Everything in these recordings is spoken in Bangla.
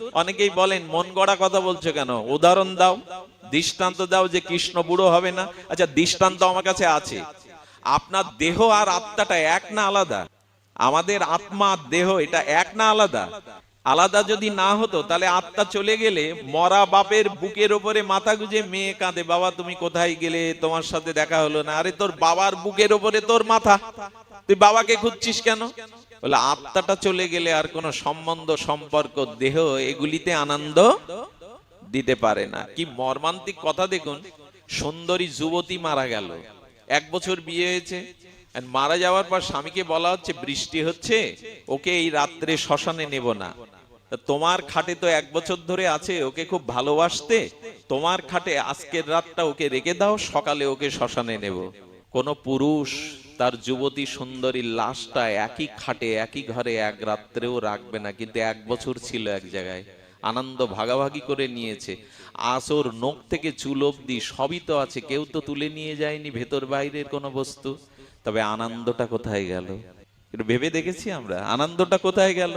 অনেকেই বলেন মন গড়া কথা বলছো কেন, উদাহরণ দাও, দৃষ্টান্ত দাও যে কৃষ্ণ বুড়ো হবে না। আচ্ছা, দৃষ্টান্ত আমার কাছে আছে। আপনার দেহ আর আত্মাটা এক না আলাদা? আমাদের আত্মা দেহ এটা এক না আলাদা? আলাদা যদি না হতো তাহলে আত্মা চলে গেলে মরা বাপের বুকের ওপরে মাথা গুজে মেয়ে কাঁদে, বাবা তুমি কোথায় গেলে, তোমার সাথে দেখা হলো না। আরে তোর বাবার বুকের ওপরে তোর মাথা, তুই বাবাকে খুঁজছিস কেন? বলে আত্মাটা চলে গেলে আর কোনো সম্বন্ধ সম্পর্ক দেহ এগুলিতে আনন্দ দিতে পারে না। কি মর্মান্তিক কথা দেখুন, সুন্দরী যুবতী মারা গেল, 1 বছর বিয়ে হয়েছে, আর মারা যাওয়ার পর স্বামীকে বলা হচ্ছে বৃষ্টি হচ্ছে, ওকে এই রাত্রে শ্মশানে নেব না। তা তোমার খাটে তো 1 বছর ধরে আছে, ওকে খুব ভালোবাসতে, তোমার খাটে আজকের রাতটা ওকে রেখে দাও, সকালে ওকে শ্মশানে নেব। কোন পুরুষ তার যুবতী সুন্দরীর লাশটা একই খাটে একই ঘরে এক রাত্রেও রাখবে না, কিন্তু 1 বছর ছিল এক জায়গায়, আনন্দ ভাগাভাগি করে নিয়েছে। আসর নখ থেকে চুল অব্দি সবই তো আছে, কেউ তো তুলে নিয়ে যায়নি ভেতর বাইরের কোনো বস্তু। তবে আনন্দটা কোথায় গেল? একটু ভেবে দেখেছি আমরা, আনন্দটা কোথায় গেল?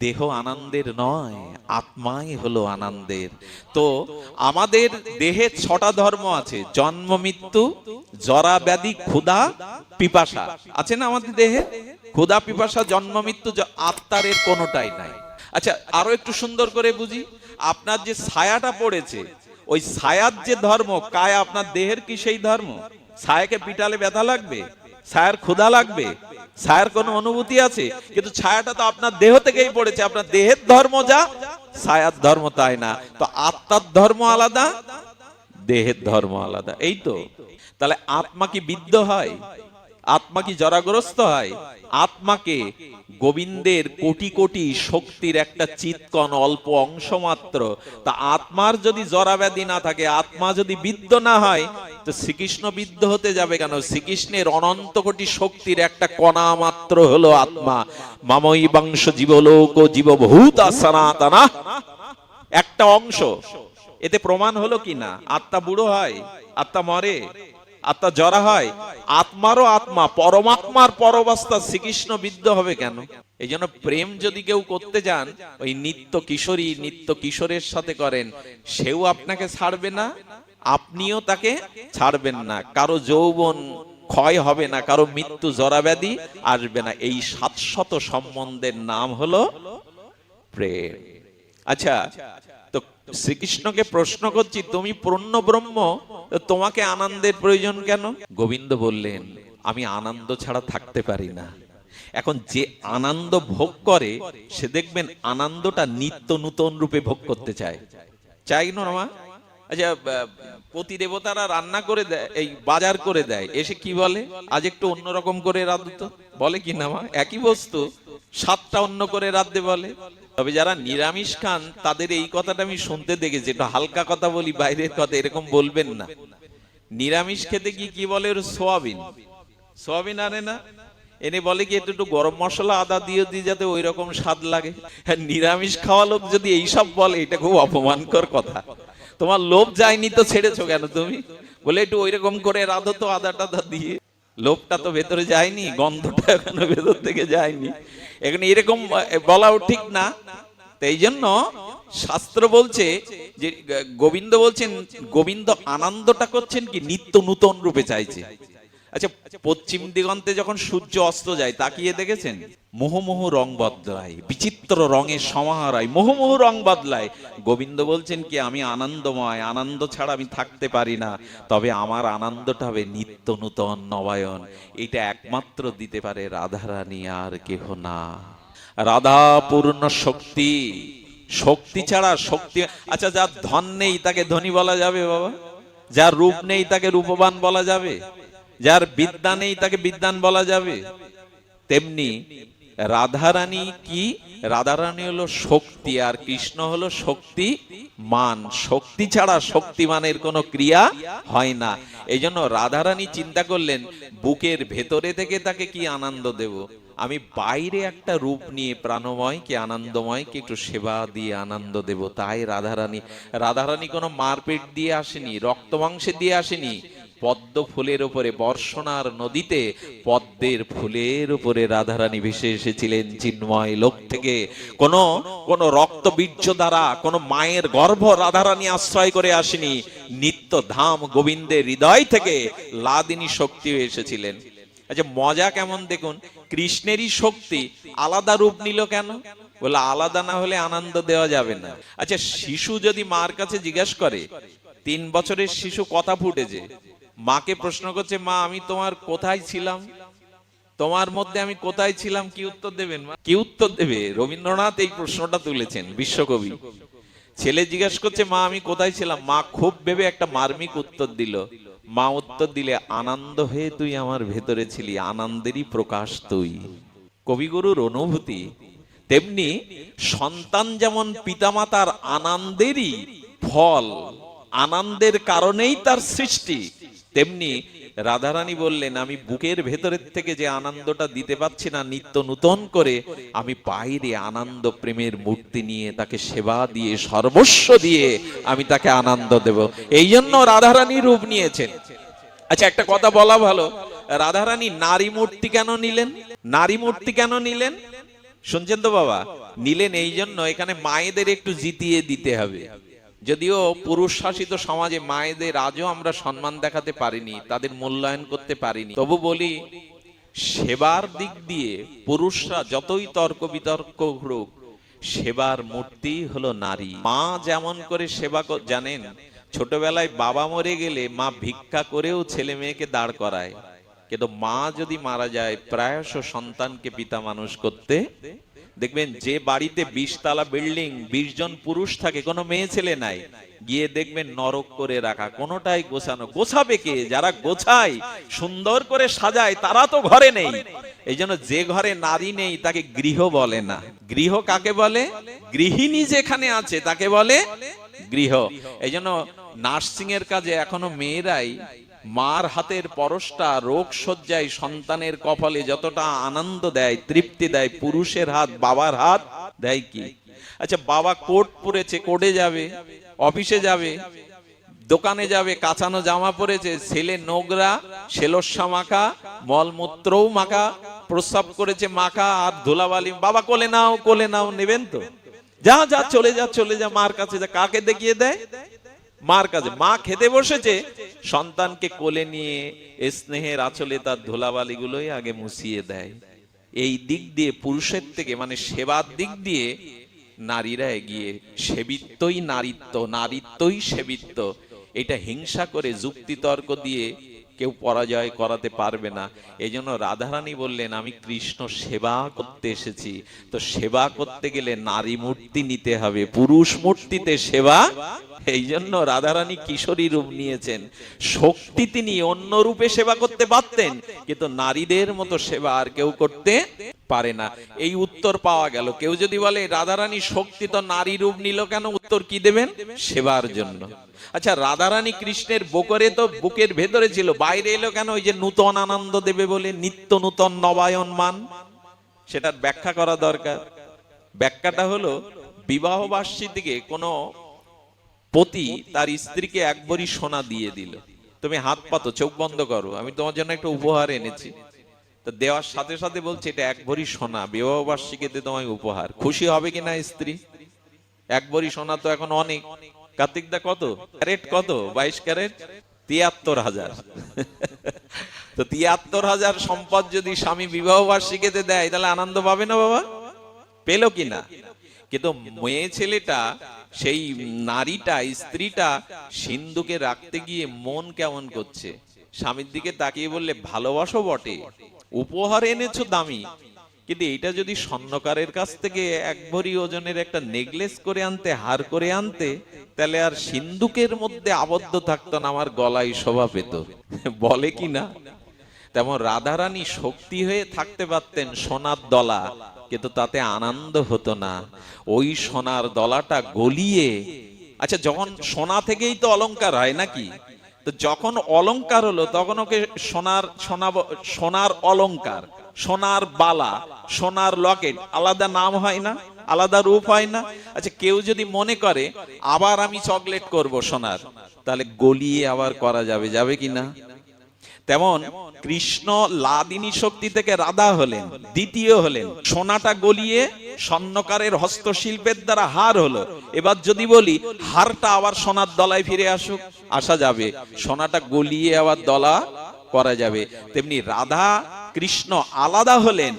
দেহ আনন্দের নয়, আত্মাই হলো আনন্দের। তো আমাদের দেহে 6টা ধর্ম আছে, জন্ম মৃত্যু জরা ব্যাধি ক্ষুধা পিপাসা আছে না আমাদের দেহে? ক্ষুধা পিপাসা জন্ম মৃত্যু, আত্মার এর কোনোটাই নাই। আচ্ছা, আরো একটু সুন্দর করে বুঝি, আপনার যে ছায়াটা পড়েছে, ওই ছায়ার যে ধর্ম, কায়া আপনার দেহের কি সেই ধর্ম? ছায়াকে পিটালে ব্যথা লাগবে? ছায়ার ক্ষুধা লাগবে? ছায়ার কোনো অনুভূতি আছে? কিন্তু ছায়াটা তো আপনার দেহ থেকেই পড়েছে, আপনার দেহের ধর্ম যা, ছায়ার ধর্ম তাই না। তো আত্মার ধর্ম আলাদা, দেহের ধর্ম আলাদা, এই তো। তাহলে আত্মা কি বিদ্ধ হয়? আত্মা কি জরাগ্রস্ত হয়? আত্মাকে গোবিন্দের কোটি কোটি শক্তির একটা চিৎকণ অল্প অংশ মাত্র। তা আত্মার যদি জরাব্যাধি না থাকে, আত্মা যদি বিদ্ধ না হয়, তো শ্রীকৃষ্ণ বিদ্ধ হতে যাবে কেন? শ্রীকৃষ্ণের অনন্ত কোটি শক্তির একটা কণা মাত্র হলো আত্মা। মামই বাংশ জীবলোক জীবভূত সনাতনা, একটা অংশ। এতে প্রমাণ হলো কি না আত্মা বুড়ো হয়, আত্মা মরে, আত্মা জরা হয়? আত্মারও আত্মা, পরমাত্মার পরবস্থা শ্রীকৃষ্ণ বিদ্ধ হবে কেন? এই জন্য প্রেম যদি কেউ করতে যান, ওই নিত্য কিশোরী নিত্য কিশোরের সাথে করেন, সেও আপনাকে ছাড়বে না, আপনিও তাকে ছাড়বেন না। কারো যৌবন ক্ষয় হবে না, কারো মৃত্যু জরাব্যাধি আসবে না। এই 700 সম্বন্ধের নাম হলো প্রেম। আচ্ছা, তো শ্রীকৃষ্ণকে প্রশ্ন করছি, তুমি পূর্ণ ব্রহ্ম, তোমাকে আনন্দের প্রয়োজন কেন? গোবিন্দ বললেন, আমি আনন্দ ছাড়া থাকতে পারি না। এখন যে আনন্দ ভোগ করে, সে দেখবেন আনন্দটা নিত্য নূতন রূপে ভোগ করতে চায়, চাই না মা? আচ্ছা, প্রতি দেবতারা রান্না করে দেয়, এই বাজার করে দেয়, এসে কি বলে, আজ একটু অন্যরকম করে রাঁধো তো, বলে কি না মা? একই বস্তু স্বাদটা অন্য করে রাঁধতে বলে। তবে যারা নিরামিষ খান তাদের এই কথাটা আমি শুনতে দেখেছি, একটু হালকা কথা বলি, বাইরের কথা এরকম বলবেন না। নিরামিষ খেতে গিয়ে কি বলে, ওর সোয়াবিন, সোয়াবিন আনে না, এনে বলে কি একটু গরম মশলা আদা দিয়ে দিই যাতে ওই রকম স্বাদ লাগে। হ্যাঁ, নিরামিষ খাওয়া লোক যদি এইসব বলে, এটা খুব অপমানকর কথা। তোমার লোভ যায়নি তো ছেড়েছো কেন তুমি? বলে একটু ওই রকম করে রাঁধো তো আদা টাদা দিয়ে। লোভটা তো ভেতরে যায়নি, গন্ধটা এখনো ভেতর থেকে যায়নি, এখন এরকম বলাও ঠিক না। তো এই জন্য শাস্ত্র বলছে যে গোবিন্দ বলছেন, গোবিন্দ আনন্দটা করছেন কি নিত্য নূতন রূপে চাইছে। আচ্ছা, পশ্চিম দিগন্তে যখন সূর্য অস্ত যায়, তাকিয়ে দেখেছেন? মুহুমুহু রং বদলায়, বিচিত্র রঙের সমাহার হয়, মুহুমুহু রং বদলায়। গোবিন্দ বলছেন কি, আমি আনন্দময়, আনন্দ ছাড়া আমি থাকতে পারি না। তবে আমার আনন্দটা হবে নিত্য নূতন নবায়ন। এটা একমাত্র দিতে পারে রাধারানী, আর কেহ না। রাধা পূর্ণ শক্তি, শক্তি ছাড়া শক্তি। আচ্ছা, যার ধন নেই তাকে ধনী বলা যাবে বাবা? যার রূপ নেই তাকে রূপবান বলা যাবে? যার বিদ্যা নেই তাকে বিদ্বান বলা যাবে? তেমনি রাধারানী কি, রাধারানী হলো শক্তি, আর কৃষ্ণ হলো শক্তি মান। শক্তি ছাড়া শক্তিমানের কোনো ক্রিয়া হয় না। এই জন্য রাধারানী চিন্তা করলেন, বুকের ভেতরে থেকে তাকে কি আনন্দ দেব? আমি বাইরে একটা রূপ নিয়ে প্রাণময় কি আনন্দময় কি একটু সেবা দিয়ে আনন্দ দেব। তাই রাধারানী, রাধারানী কোনো মারপিট দিয়ে আসেনি, রক্ত মাংসে দিয়ে আসেনি, পদ্ম ফুলের উপরে, বর্ষণার নদীতে পদ্মের ফুলের উপরে রাধারানী ভেসে এসেছিলেন চিন্ময় লোক থেকে। কোন রক্ত বীর্য দ্বারা, কোন মায়ের গর্ভ রাধারানী আশ্রয় করে আসেনি, নিত্য ধাম গোবিন্দের হৃদয় থেকে লাদিনী শক্তি হয়ে এসেছিলেন। আচ্ছা মজা কেমন দেখুন, কৃষ্ণেরই শক্তি আলাদা রূপ নিল কেন? বলে আলাদা না হলে আনন্দ দেওয়া যাবে না। আচ্ছা শিশু যদি মার কাছে জিজ্ঞাসা করে, 3 বছরের শিশু কথা ফুটেছে, মাকে প্রশ্ন করছে, মা আমি তোমার কোথায় ছিলাম, তোমার মধ্যে আমি কোথায় ছিলাম, কি উত্তর দেবেন মা? কি উত্তর দেবে? রবীন্দ্রনাথ এই প্রশ্নটা তুলেছেন, বিশ্বকবি। ছেলে জিজ্ঞাসা করছে, মা আমি কোথায় ছিলাম, মা খুব ভেবে একটা মার্মিক উত্তর দিল। মা উত্তর দিলে, আনন্দ হয়ে তুই আমার ভেতরে ছিলি, আনন্দেরই প্রকাশ তুই। কবিগুরুর অনুভূতি। তেমনি সন্তান যেমন পিতামাতার আনন্দেরই ফল, আনন্দের কারণেই তার সৃষ্টি, তেমনি রাধারানী বললেন, আমি বুকের ভেতরের থেকে যে আনন্দটা দিতে পারছি না নিত্য নূতন করে, আমি বাইরে আনন্দ প্রেমের মূর্তি নিয়ে তাকে সেবা দিয়ে সর্বস্ব দিয়ে আমি তাকে আনন্দ দেব। এই জন্য রাধারানী রূপ নিয়েছেন। আচ্ছা একটা কথা বলা ভালো, রাধারানী নারী মূর্তি কেন নিলেন? নারী মূর্তি কেন নিলেন শুনছেন তো বাবা? নিলেন এই জন্য, এখানে মায়েদের একটু জিতিয়ে দিতে হবে। যদিও পুরুষ শাসিত সমাজে মায়েদের আজও আমরা সম্মান দেখাতে পারিনি, তাদের মূল্যায়ন করতে পারিনি, তবু বলি সেবার দিক দিয়ে পুরুষরা যতই তর্ক বিতর্ক হোক, সেবার মূর্তি হলো নারী। মা যেমন করে সেবা জানেন, ছোটবেলায় বাবা মরে গেলে মা ভিক্ষা করেও ছেলে মেয়েকে দাঁড় করায়, কিন্তু মা যদি মারা যায় প্রায়শ সন্তানকে পিতা মানুষ করতে। দেখবেন যে বাড়িতে 20 তলা বিল্ডিং, 20 জন পুরুষ থাকে, কোনো মেয়ে ছেলে নাই, গিয়ে দেখবেন নরক করে রাখা, কোনোটাই গোছানো। গোছাবে কে? যারা গোছায় সুন্দর করে সাজায় তারা তো ঘরে নেই। এই জন্য যে ঘরে নারী নেই তাকে গৃহ বলে না। গৃহ কাকে বলে? গৃহিণী যেখানে আছে তাকে বলে গৃহ। এই জন্য নার্সিং এর কাজে এখনো মেয়েরাই মার হাতের পরশটা রোগ শয্যায় সন্তানের কপালে যতটা আনন্দ দেয়, তৃপ্তি দেয়, পুরুষের হাত, বাবার হাত দেয় কি? আচ্ছা বাবা কোট পরেছে, কোর্টে যাবে, অফিসে যাবে, দোকানে যাবে, কাঁচানো জামা পরেছে, ছেলে নোংরা, সেলস্যা মাখা, মলমূত্রও মাখা, প্রস্রাব করেছে মাখা, আর ধুলাবালি, বাবা কোলে নাও, কোলে নাও, নেবেন তো? যা যা চলে যা, চলে যা, মার কাছে যা। কাকে দেখিয়ে দেয়? মার কাছে। মা খেতে বসেছে, সন্তানকে কোলে নিয়ে স্নেহের আঁচলে তার ধুলাবালি গুলোই আগে মুছিয়ে দেয়। এই দিক দিয়ে পুরুষের থেকে, মানে সেবার দিক দিয়ে নারীরা এগিয়ে। সেবিত্বই নারীত্ব, নারীত্বই সেবিত্ব। এটা হিংসা করে যুক্তি তর্ক দিয়ে কেউ পরাজয় করাতে পারবে না। এই জন্য রাধারানী বললেন, আমি কৃষ্ণ সেবা করতে এসেছি। তো সেবা করতে গেলে নারী মূর্তি নিতে হবে, পুরুষ মূর্তিতে সেবা। এই জন্য রাধারানী কিশোরী রূপ নিয়েছেন। শক্তি তিনি অন্য রূপে সেবা করতে পারতেন, কিন্তু নারীদের মতো সেবা আর কেউ করতে পারে না। এই উত্তর পাওয়া গেল। কেউ যদি বলে রাধারানী শক্তি তো নারী রূপ নিল কেন, উত্তর কি দেবেন? সেবার জন্য। আচ্ছা রাধারানী কৃষ্ণের বুকের তো বুকের ভেতরে ছিল, বাইরে এলো কেন? ওই যে নূতন আনন্দ দেবে বলে, নিত্য নূতন নবায়নমান, সেটার ব্যাখ্যা করা দরকার। ব্যাখ্যাটা হলো, বিবাহ বার্ষিকীতে কোনো পতি তার স্ত্রীকে 1 ভরি সোনা দিয়ে দিল। তুমি হাত পাতো, চোখ বন্ধ করো, আমি তোমার জন্য একটা উপহার এনেছি। তো দেওয়ার সাথে সাথে বলছে, এটা 1 ভরি সোনা, বিবাহ বার্ষিকীতে তোমায় উপহার। খুশি হবে কিনা স্ত্রী? 1 ভরি সোনা তো এখন অনেক। কার্তিক দা কত ক্যারেট? কত? 22 ক্যারেট, 73,000। তো 73,000 সম্পদ যদি স্বামী বিবাহ বার্ষিকীতে দেয়, তাহলে আনন্দ পাবে না বাবা? পেল কিনা? কিন্তু মেয়ে ছেলেটা, সেই নারীটা, স্ত্রীটা সিন্ধুকে রাখতে গিয়ে মন কেমন করছে, স্বামীর দিকে তাকিয়ে বললে, ভালোবাসো বটে, উপহার এনেছো দামি, কিন্তু এটা যদি স্বর্ণকারের কাছ থেকে 1 ভরি ওজনের একটা নেকলেস করে আনতে, হার করে আনতে, তাহলে আর সিন্ধুকের মধ্যে আবদ্ধ থাকতো না, আমার গলায় শোভা পেত। বলে কি না? তেমন রাধারানী শক্তি হয়ে থাকতে পারতেন সোনার দলা, কিন্তু তাতে আনন্দ হতো না। ওই সোনার দলাটা গলিয়ে, আচ্ছা যখন সোনা থেকেই তো অলংকার হয় নাকি, তো যখন অলংকার হলো তখন ওকে সোনার অলংকার, সোনার বালা, সোনার লকেট, আলাদা নাম হয় না, আলাদা রূপ হয় না? আচ্ছা কেউ যদি মনে করে আবার আমি চকলেট করব সোনার, তাহলে গলিয়ে আবার করা যাবে, যাবে কি না? তেমন কৃষ্ণ লাদিনী শক্তি থেকে রাধা হলেন, দ্বিতীয় হলেন, সোনাটা গলিয়ে স্বর্ণকারের হস্তশিল্পের দ্বারা হার হলো। এবার যদি বলি হারটা আবার সোনার দলায় ফিরে আসুক, আসা যাবে। সোনাটা গলিয়ে আবার দলা করা যাবে। তেমনি রাধা কৃষ্ণ আলাদা হলেন,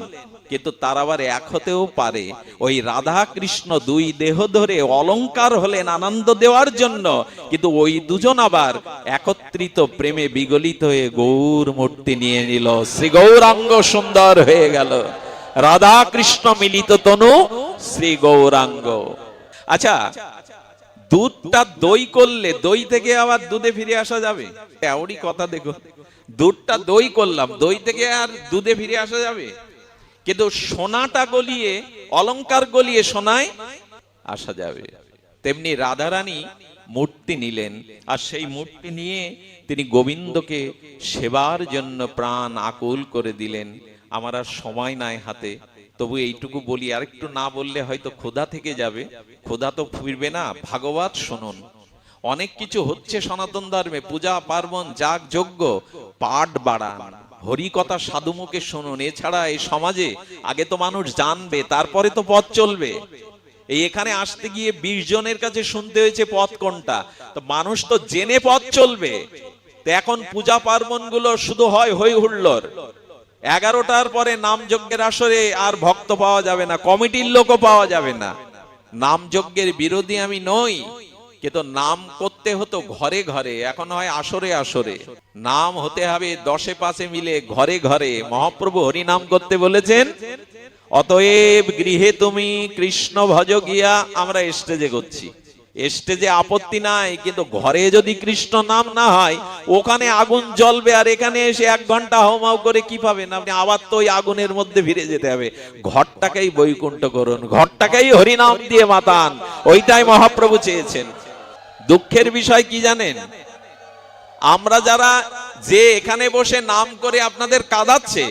কিন্তু তার আবার এক হতেও পারে। ওই রাধা কৃষ্ণ দুই দেহ ধরে অলংকার হলেন আনন্দ দেওয়ার জন্য, কিন্তু ওই দুজন আবার একত্রিত প্রেমে বিগলিত হয়ে গৌর মূর্তি নিয়ে নিল। শ্রী গৌরাঙ্গ সুন্দর হয়ে গেল। রাধা কৃষ্ণ মিলিত তনু শ্রী গৌরাঙ্গ। আচ্ছা, দুধটা দই করলে দই থেকে আবার দুধে ফিরে আসা যাবে? এমনই কথা, দেখো, দুধটা দই করলাম, দই থেকে আর দুধে ফিরে আসা যাবে? কিন্তু সোনাটা গলিয়ে, অলংকার গলিয়ে সোনায় আসা যাবে। তেমনি রাধারানী মূর্তি নিলেন, আর সেই মূর্তি নিয়ে তিনি গোবিন্দকে সেবার জন্য প্রাণ আকুল করে দিলেন। আমার আর সময় নাই হাতে, তবু এইটুকু বলি, আর একটু না বললে হয়তো ক্ষুধা থেকে যাবে। ক্ষুধা তো ফিরবে না। ভাগবত শুনুন, অনেক কিছু হচ্ছে সনাতন ধর্মে, পূজা পার্বণ, যাগ যজ্ঞ, পাঠ বাড়ান, হরিকথা সাধুমুখে শুনুন। এছাড়া এই সমাজে আগে তো মানুষ জানবে, তারপরে তো পথ চলবে। এই এখানে আসতে গিয়ে 20 জনের কাছে শুনতে হয়েছে পথ কোনটা, তো মানুষ তো জেনে পথ চলবে। তো এখন পূজা পার্বণ গুলো শুধু হয় হই হুল্লোড়। 11টার পরে নাম যজ্ঞের আসরে আর ভক্ত পাওয়া যাবে না, কমিটির লোকও পাওয়া যাবে না। নাম যজ্ঞের বিরোধী আমি নই, কিন্তু নাম করতে হতো ঘরে ঘরে, এখন হয় আসরে আসরে। নাম হতে হবে 10-এ 5-এ মিলে, ঘরে ঘরে। মহাপ্রভু হরি নাম করতে বলেছেন, অতএব গৃহে তুমি কৃষ্ণ ভজ গিয়া। আমরা স্টেজে করছি, স্টেজে আপত্তি নাই, কিন্তু ঘরে যদি কৃষ্ণ নাম না হয়, ওখানে আগুন জ্বলবে, আর এখানে এসে 1 ঘন্টা হাউমাউ করে কি পাবেন আপনি? আবার তো ওই আগুনের মধ্যে ফিরে যেতে হবে। ঘরটাকেই বৈকুণ্ঠ করুন, ঘরটাকেই হরিনাম দিয়ে মাতান, ওইটাই মহাপ্রভু চেয়েছেন। দুঃখের বিষয় কি জানেন? আমরা যারা যে এখানে বসে নাম করে আপনাদের কাঁদাচ্ছে,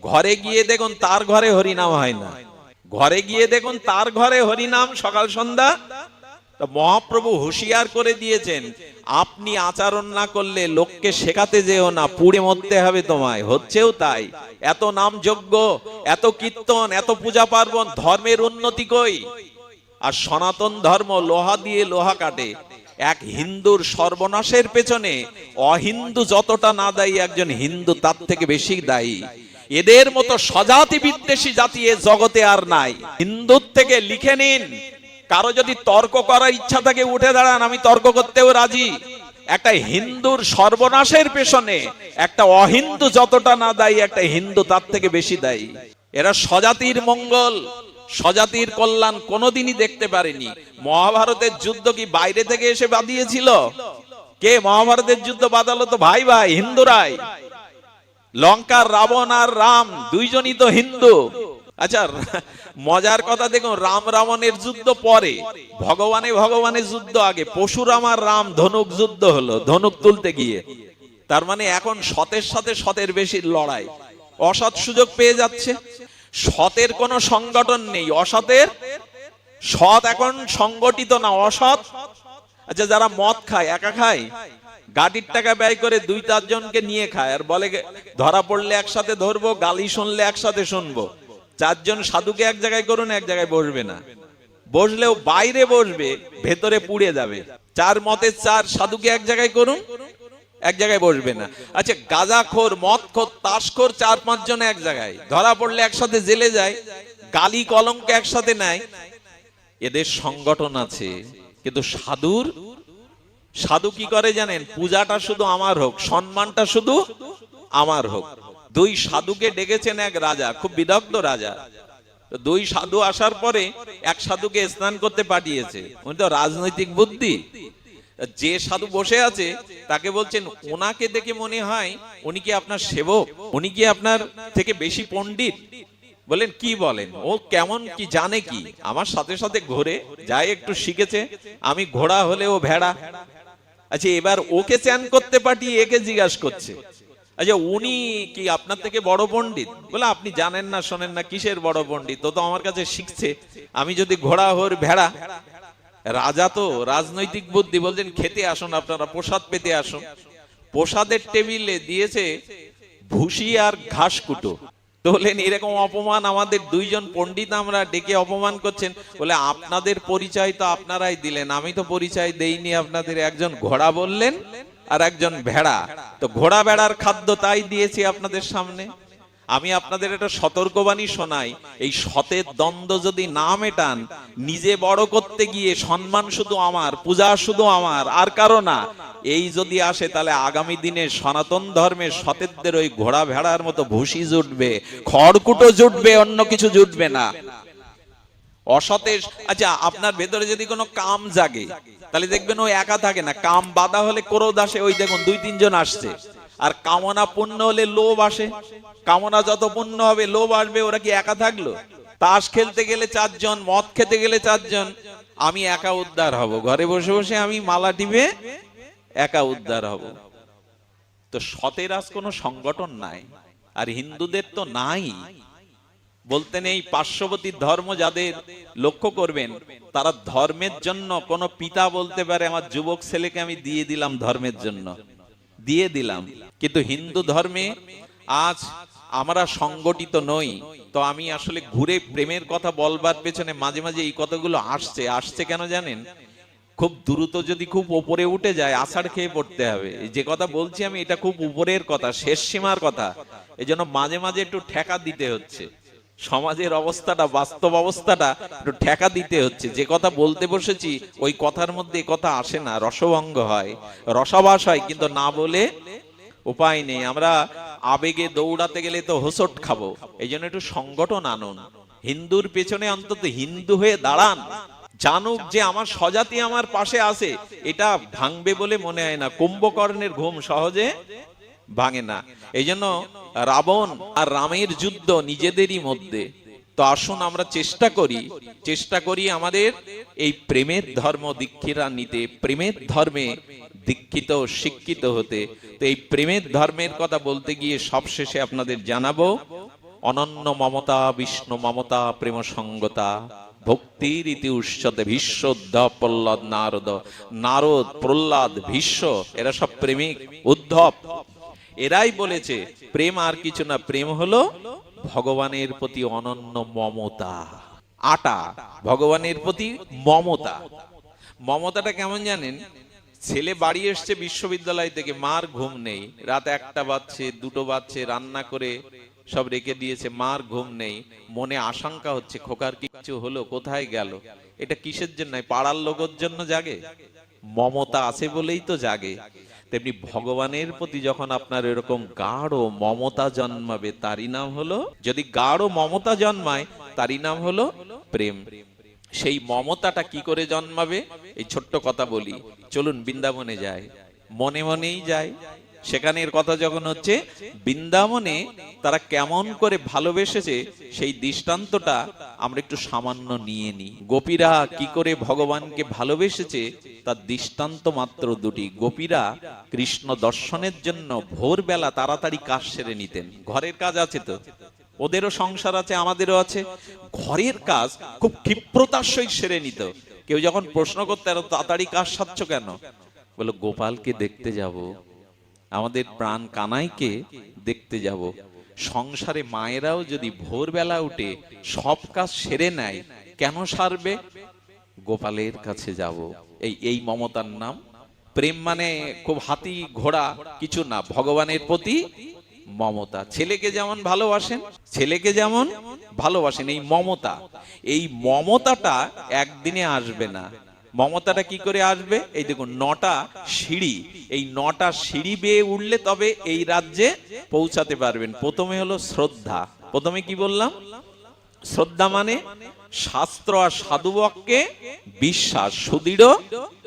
ঘরে গিয়ে দেখুন তার ঘরে হরিনাম হয় না। ঘরে গিয়ে দেখুন তার ঘরে হরিনাম সকাল সন্ধ্যা। মহাপ্রভু হুঁশিয়ার করে দিয়েছেন, আপনি আচরণ না করলে লোককে শেখাতে যেও না, পুড়ে মরতে হবে তোমায়। হচ্ছেও তাই। এত নাম যজ্ঞ, এত কীর্তন, এত পূজা পার্বণ, ধর্মের উন্নতি কই? আর সনাতন ধর্ম লোহা দিয়ে লোহা কাটে। এক হিন্দুর সর্বনাশের পেছনে অহিন্দু যতটা না দায়ী, একজন হিন্দু তার থেকে বেশি দায়ী। এদের মতো স্বজাতি বিদ্বেষী জাতি এ জগতে আর নাই। হিন্দুর থেকে লিখে নিন, কারো যদি তর্ক করার ইচ্ছা থাকে উঠে দাঁড়ান, আমি তর্ক করতেও রাজি। একটা হিন্দুর সর্বনাশের পেছনে একটা অহিন্দু যতটা না দায়ী, একটা হিন্দু তার থেকে বেশি দায়ী। এরা স্বজাতির মঙ্গল, স্বজাতির কল্যাণ কোনোদিনই দেখতে পারেনি। মহাভারতের যুদ্ধ কি বাইরে থেকে এসে বাঁধিয়েছিল? কে মহাভারতের যুদ্ধ বাঁধালো? তো ভাই ভাই হিন্দুরাই। লঙ্কার রাবণ আর রাম দুইজনই তো হিন্দু। আচ্ছা, মজার কথা দেখুন, রাম রাবণের যুদ্ধ পরে, ভগবানের যুদ্ধ আগে। পরশুরাম আর রাম ধনুক যুদ্ধ হলো, ধনুক তুলতে গিয়ে। তার মানে এখন সতের সাথে সতের বেশি লড়াই। অসৎ সুযোগ পেয়ে যাচ্ছে। সতের কোনো সংগঠন নেই, অসতের। সৎ এখন সংগঠিত না, অসৎ। আচ্ছা, যারা মদ খায়, একা খায়, গাড়ির টাকা ব্যয় করে 2-4 জনকে নিয়ে খায়, আর বলে ধরা পড়লে একসাথে ধরবো, গালি শুনলে একসাথে শুনবো। 4 জন সাধুকে এক জায়গায় করুন, এক জায়গায় বসবে না। বসলেও বাইরে বসবে, ভেতরে পুড়ে যাবে। 4 মতের 4 সাধুকে এক জায়গায় করুন, এক জায়গায় বসবে না। আচ্ছা, গাঁজাখোর, মদখোর, তাসখোর 4-5 জন এক জায়গায়, ধরা পড়লে একসাথে জেলে যায়, গালি কলঙ্ক একসাথে নেয়। এদের সংগঠন আছে। কিন্তু সাধু কি করে জানেন? পূজাটা শুধু আমার হোক, সম্মানটা শুধু আমার হোক। 2 সাধুকে ডেকেছেন এক রাজা, খুব বিদগ্ধ রাজা। 2 সাধু আসার পরে এক সাধুকে স্নান করতে পাঠিয়েছে। উনি তো রাজনৈতিক বুদ্ধি। যে সাধু বসে আছে তাকে বলছেন, ওনাকে দেখে মনে হয় উনি কি আপনার সেবক, উনি কি আপনার থেকে বেশি পণ্ডিত? বলেন, কি বলেন? ও কেমন কি জানে কি? আমার সাথে সাথে ঘোরে, যাই একটু শিখেছে। আমি ঘোড়া হলে ও ভেড়া। আচ্ছা, এবার ওকে চ্যান করতে পাঠিয়ে একে জিজ্ঞাসা করছে, আচ্ছা উনি কি আপনার থেকে বড় পণ্ডিত? বলে, আপনি জানেন না, শোনেন না, কিসের বড় পণ্ডিত? তো আমার কাছে শিখছে। আমি যদি ঘোড়া হই ভেড়া, রাজা তো রাজনৈতিক বুদ্ধি, বলছেন খেতে আসুন, আপনারা প্রসাদ পেতে আসুন। প্রসাদের টেবিলে দিয়েছে ভুসি আর ঘাস কুটো। তো বললেন এরকম অপমান আমাদের দুইজন পণ্ডিত আমরা ডেকে অপমান করছেন। বলে আপনাদের পরিচয় তো আপনারাই দিলেন, আমি তো পরিচয় দেইনি আপনাদের। একজন ঘোড়া বললেন আর একজন ভেড়া, তো ঘোড়া ভেড়ার খাদ্য তাই দিয়েছি আপনাদের সামনে। আমি আপনাদের একটা সতর্কবাণী শোনাই, এই সতের দ্বন্দ্ব যদি না মেটান, নিজে বড় করতে গিয়ে সম্মান শুধু আমার, পূজা শুধু আমার, আর কারো না, এই যদি আসে তাহলে আগামী দিনে সনাতন ধর্মের সতেরদের ওই ঘোড়া ভেড়ার মতো ভুসি জুটবে, খড়কুটো জুটবে, অন্য কিছু জুটবে না। অসতের, আচ্ছা আপনার ভেতরে যদি কোনো কাম জাগে তাহলে দেখবেন ও একা থাকে না, কাম বাধা হলে ক্রোধ আসে, ওই দেখুন দুই তিনজন আসছে। আর কামনা পূর্ণ হলে লোভ আসে, কামনা যত পূর্ণ হবে লোভ আসবে। ওরা কি একা থাকলো? তাস খেলতে গেলে চারজন, মদ খেতে গেলে চারজন, আমি একা উদ্ধার হব, ঘরে বসে বসে আমি মালা টিপে একা উদ্ধার হব। তো সতের আজ কোনো সংগঠন নাই, আর হিন্দুদের তো নাই। বলতে নেই পার্শ্ববর্তী ধর্ম যাদের লক্ষ্য করবেন, তারা ধর্মের জন্য কোন পিতা বলতে পারে আমার যুবক ছেলেকে আমি দিয়ে দিলাম ধর্মের জন্য, দিয়ে দিলাম। কিন্তু হিন্দু ধর্মে আজ আমরা সংগঠিত নই। তো আমি আসলে ঘুরে প্রেমের কথা বলবার পেছনে মাঝে মাঝে এই কথাগুলো আসছে কেন জানেন? খুব দ্রুত যদি খুব উপরে উঠে যায় আষাঢ় খেয়ে পড়তে হবে। যে কথা বলছি আমি, এটা খুব উপরের কথা, শেষ সীমার কথা। এই জন্য মাঝে মাঝে একটু ঠেকা দিতে হচ্ছে, সমাজের অবস্থাটা, বাস্তব অবস্থাটা একটু ঠেকা দিতে হচ্ছে। যে কথা বলতে বসেছি ওই কথার মধ্যে এ কথা আসে না, রসভঙ্গ হয়, রসাভাস হয়, কিন্তু না বলে উপায় নেই। আমরা আবেগে দৌড়াতে গেলে তো হোঁচট খাবো। এই জন্য একটু সংগঠন আনুন, হিন্দুর পেছনে অন্তত হিন্দু হয়ে দাঁড়ান, জানুক যে আমার স্বজাতি আমার পাশে আছে। এটা ভাঙবে বলে মনে হয় না, কুম্ভকর্ণের ঘুম সহজে ভাঙে না। এই জন্য রাবণ আর রামের যুদ্ধ নিজেদেরই মধ্যে। তো আসুন আমরা চেষ্টা করি আমাদের এই প্রেমের ধর্ম দীক্ষিতা নিতে, প্রেমের ধর্মে দীক্ষিত শিক্ষিত হতে। তো এই প্রেমের ধর্মের কথা বলতে গিয়ে সবশেষে আপনাদের জানাবো, অনন্য মমতা বিষ্ণু মমতা প্রেম সঙ্গতা ভক্তির ইতি উচ্চতে। ভীষ্ম, উদ্ধব, প্রহ্লাদ, নারদ প্রহ্লাদ ভীষ্ম, এরা সব প্রেমিক। উদ্ধব এরাই বলেছে প্রেম আর কিছু না, প্রেম হলো ভগবানের প্রতি অনন্য মমতা। ভগবানের প্রতি মমতা। মমতাটা কেমন জানেন? ছেলে বাড়ি এসছে বিশ্ববিদ্যালয় থেকে, মার ঘুম নেই, রাত 1টা বাজছে 2টো বাজছে, রান্না করে সব রেখে দিয়েছে, মার ঘুম নেই, মনে আশঙ্কা হচ্ছে খোকার কিছু হলো, কোথায় গেল। এটা কিসের জন্য? পাড়ার লোকের জন্য জাগে? মমতা আছে বলেই তো জাগে। তেমনি ভগবানের প্রতি যখন আপনার এরকম গাঢ় মমতা জন্মাবে, তারই নাম হলো, যদি গাঢ় মমতা জন্মায় তারই নাম হলো প্রেম। সেই মমতাটা কি করে জন্মাবে? এই ছোট্ট কথা বলি, চলুন বৃন্দাবনে যাই, মনে মনেই যাই। সেখানের কথা যখন হচ্ছে, বৃন্দাবনে তারা কেমন করে ভালোবেসেছে সেই দৃষ্টান্তটা আমরা একটু সামান্য নিয়ে নিই। গোপীরা কি করে ভগবানকে ভালোবেসেছে তার দৃষ্টান্ত মাত্র দুটি। গোপীরা কৃষ্ণ দর্শনের জন্য ভোরবেলা তাড়াতাড়ি কাজ সেরে নিতেন। ঘরের কাজ আছে তো, ওদেরও সংসার আছে, আমাদেরও আছে। ঘরের কাজ খুব ক্ষিপ্রতার সহিত সেরে নিত। কেউ যখন প্রশ্ন করতে, এত তাড়াতাড়ি কাজ সারছ কেন? বলো, গোপালকে দেখতে যাব, আমাদের প্রাণ কানাইকে দেখতে যাব। সংসারে মায়েরাও যদি ভোরবেলা উঠে সব কাজ সেরে নেয়, কেন সারবে? গোপালের কাছে যাব। এই মমতার নাম প্রেম। মানে খুব হাতি ঘোড়া কিছু না, ভগবানের প্রতি মমতা। ছেলেকে যেমন ভালোবাসেন, এই মমতা, এই মমতাটা একদিনে আসবে না। মমতাটা কি করে আসবে? এই দেখুন 9টা সিঁড়ি, এই 9টা সিঁড়ি বেয়ে উঠলে তবে এই রাজ্যে পৌঁছাতে পারবেন। প্রথমে হলো শ্রদ্ধা। প্রথমে কি বললাম? শ্রদ্ধা মানে শাস্ত্র আর সাধুবাক্যে বিশ্বাস, সুদৃঢ়।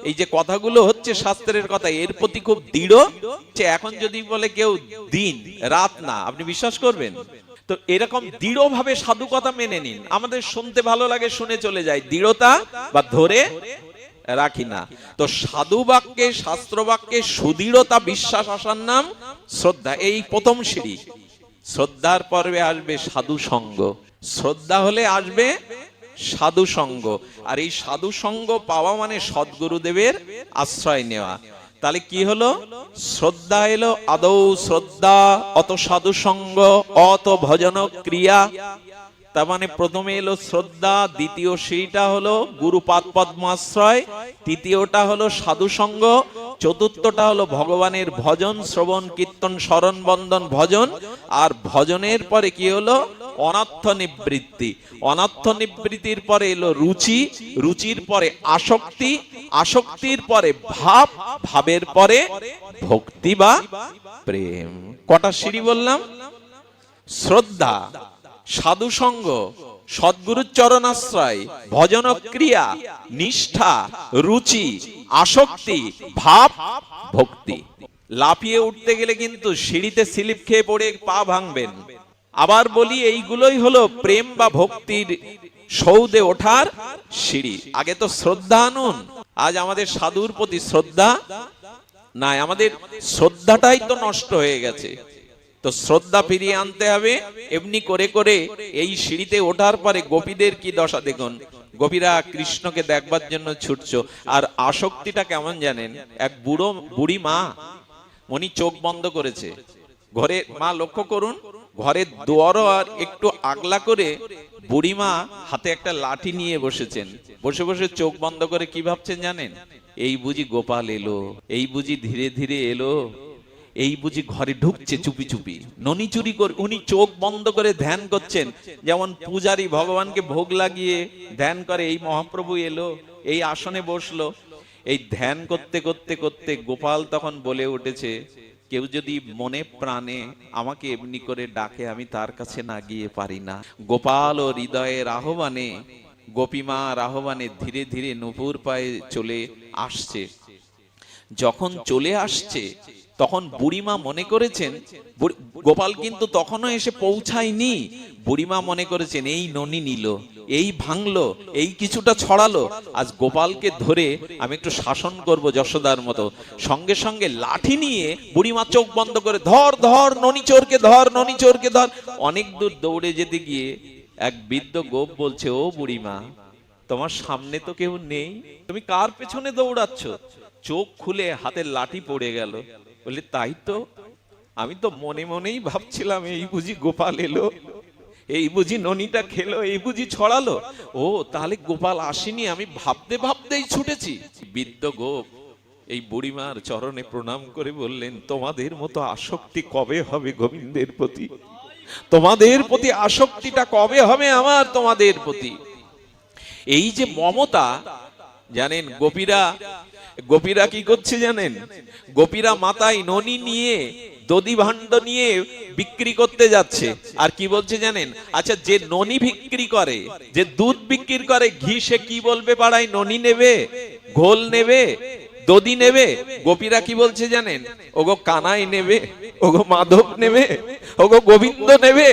এই যে কথাগুলো হচ্ছে শাস্ত্রের কথা, এর প্রতি খুব দৃঢ়। এখন যদি বলে কেউ দিন রাত না, আপনি বিশ্বাস করবেন? তো এরকম দৃঢ় ভাবে সাধু কথা মেনে নিন। আমাদের শুনতে ভালো লাগে, শুনে চলে যায়, দৃঢ়তা বা ধরে রাখি না। তো সাধু বাক্যে, শাস্ত্র বাক্যে সুদৃঢ়তা, বিশ্বাস আসার নাম শ্রদ্ধা। এই প্রথম সিঁড়ি। শ্রদ্ধার পর্বে আসবে সাধু সঙ্গ। শ্রদ্ধা হলে আসবে সাধু সঙ্গ। আর এই সাধু সঙ্গ পাওয়া মানে সদ্গুরুদেবের আশ্রয় নেওয়া। তাহলে কি হলো? শ্রদ্ধা এলো, আদৌ শ্রদ্ধা, অত সাধু সঙ্গ, অত ভজন ক্রিয়া। তার মানে প্রথমে এলো শ্রদ্ধা, দ্বিতীয় সেইটা হলো গুরুপাদ পদ্মাশ্রয়, তৃতীয়টা হলো সাধু সঙ্গ, চতুর্থটা হলো ভগবানের ভজন, শ্রবণ কীর্তন স্মরণ বন্দন ভজন। আর ভজনের পরে কি হলো? অনর্থ নিবৃত্তি। অনর্থ নিবৃত্তির পরে এলো রুচি, রুচির পরে আসক্তি, আসক্তির পরে ভাব, ভাবের পরে ভক্তি বা প্রেম। কটা সিঁড়ি বললাম? শ্রদ্ধা, সাধু সঙ্গ, সদ্গুরুর চরণাশ্রয়, ভজন ক্রিয়া, নিষ্ঠা, রুচি, আসক্তি, ভাব, ভক্তি। লাফিয়ে উঠতে গেলে কিন্তু সিঁড়িতে স্লিপ খেয়ে পড়ে পা ভাঙবেন। আবার বলি, এইগুলোই হলো প্রেম বা ভক্তির সৌদে ওঠার সিঁড়ি। আগে তো শ্রদ্ধা আনুন। আজ আমাদের সাধুর প্রতি শ্রদ্ধা নাই, আমাদের শ্রদ্ধাটাই তো নষ্ট হয়ে গেছে। তো শ্রদ্ধা ফিরিয়ে আনতে হবে। এমনি করে করে এই সিঁড়িতে ওঠার পরে গোপীদের কি দশা দেখুন। গোপীরা কৃষ্ণকে দেখবার জন্য ছুটছো। আর আসক্তিটা কেমন জানেন? এক বুড়ি মা, উনি চোখ বন্ধ করেছে ঘরে। মা লক্ষ্য করুন, ঘরের দুয়ারও আর একটু আগলা করে বুড়িমা হাতে একটা লাঠি নিয়ে বসেছেন। বসে বসে চোখ বন্ধ করে কি ভাবছেন জানেন? এই বুঝি গোপাল এলো, এই বুঝি ধীরে ধীরে এলো, এই বুঝি ঘরে ঢুকছে চুপি চুপি, ননি চুরি করে। উনি চোখ বন্ধ করে ধ্যান করছেন, যেমন পূজারী ভগবানকে ভোগ লাগিয়ে ধ্যান করে, এই মহাপ্রভু এলো, এই আসনে বসলো। এই ধ্যান করতে করতে করতে গোপাল তখন বলে উঠেছে, কেউ যদি মনে প্রাণে আমাকে এমনি করে ডাকে, আমি তার কাছে না গিয়ে পারি না। গোপাল ও হৃদয়ের আহ্বানে, গোপীমার আহ্বানে ধীরে ধীরে নূপুর পায়ে চলে আসছে। যখন চলে আসছে তখন বুড়িমা মনে করেছেন, গোপাল কিন্তু তখনও এসে পৌঁছায়নি। বুড়িমা মনে করেছেন এই ননি নিল, এই ভাঙলো, এই কিছুটা ছড়ালো, আজ গোপালকে ধরে আমি একটু শাসন করব যশোদার মতো। সঙ্গে সঙ্গে লাঠি নিয়ে বুড়িমা চোখ বন্ধ করে, ধর ধর ননি চোরকে ধর, ননি চোরকে ধর। অনেক দূর দৌড়ে যেতে গিয়ে এক বৃদ্ধ গোপ বলছে, ও বুড়িমা, তোমার সামনে তো কেউ নেই, তুমি কার পেছনে দৌড়াচ্ছ? চোখ খুলে হাতের লাঠি পড়ে গেল। বলে, তাই তো, আমি তো মনে মনেই ভাবছিলাম এই বুঝি গোপাল এলো, এই বুঝি ননিটা খেলো, এই বুঝি ছড়ালো। ও তাহলে গোপাল আসেনি, আমি ভাবতে ভাবতেই ছুটেছি। বৃদ্ধ গোপ এই বুড়িমার চরণে প্রণাম করে বললেন, তোমাদের মতো আসক্তি কবে হবে গোবিন্দের প্রতি? তোমাদের প্রতি আসক্তিটা কবে হবে আমার তোমাদের প্রতি? এই যে মমতা, জানেন গোপীরা কি করছে জানেন? গোপীরা মাথায় ননি নিয়ে, দধি ভাণ্ড নিয়ে বিক্রি করতে যাচ্ছে। আর কি বলছে জানেন? আচ্ছা, যে ননি বিক্রি করে, যে দুধ বিক্রি করে, ঘি, সে কি বলবে পাড়ায়? ননি নেবে, ঘোল নেবে, দধি নেবে। গোপীরা কি বলছে জানেন? ওগো কানাই নেবে, ওগো মাধব নেবে, ওগো গোবিন্দ নেবে।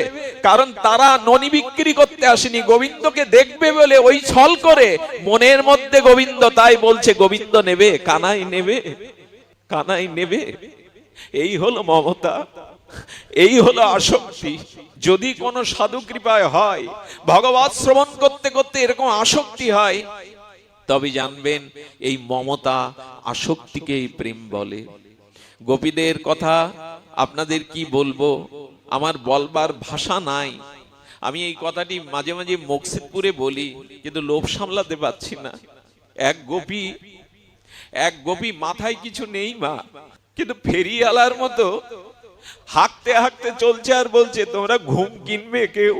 কারণ তারা ননি বিক্রি করতে আসেনি, গোবিন্দকে দেখবে বলে ওই ছল করে মনের মধ্যে গোবিন্দ, তাই বলছে গোবিন্দ নেবে, কানাই নেবে, কানাই নেবে। এই হলো মমতা, এই হলো আসক্তি। যদি কোনো সাধু কৃপায় হয়, ভগবৎ শ্রবণ করতে করতে এরকম আসক্তি হয়, তবে জানবেন এই মমতা আসক্তিকেই প্রেম বলে। গোপীদের কথা আপনাদের কি বলবো, আমার বলবার ভাষা নাই। আমি এই কথাটি মাঝে মাঝে মকসিদপুরে বলি, কিন্তু লোভ সামলাতে পারছি না। এক গোপী মাথায় কিছু নেই মা, কিন্তু ফেরিওয়ালার মতো হাঁকতে হাঁকতে চলছে আর বলছে, তোমরা ঘুম কিনবে কেউ?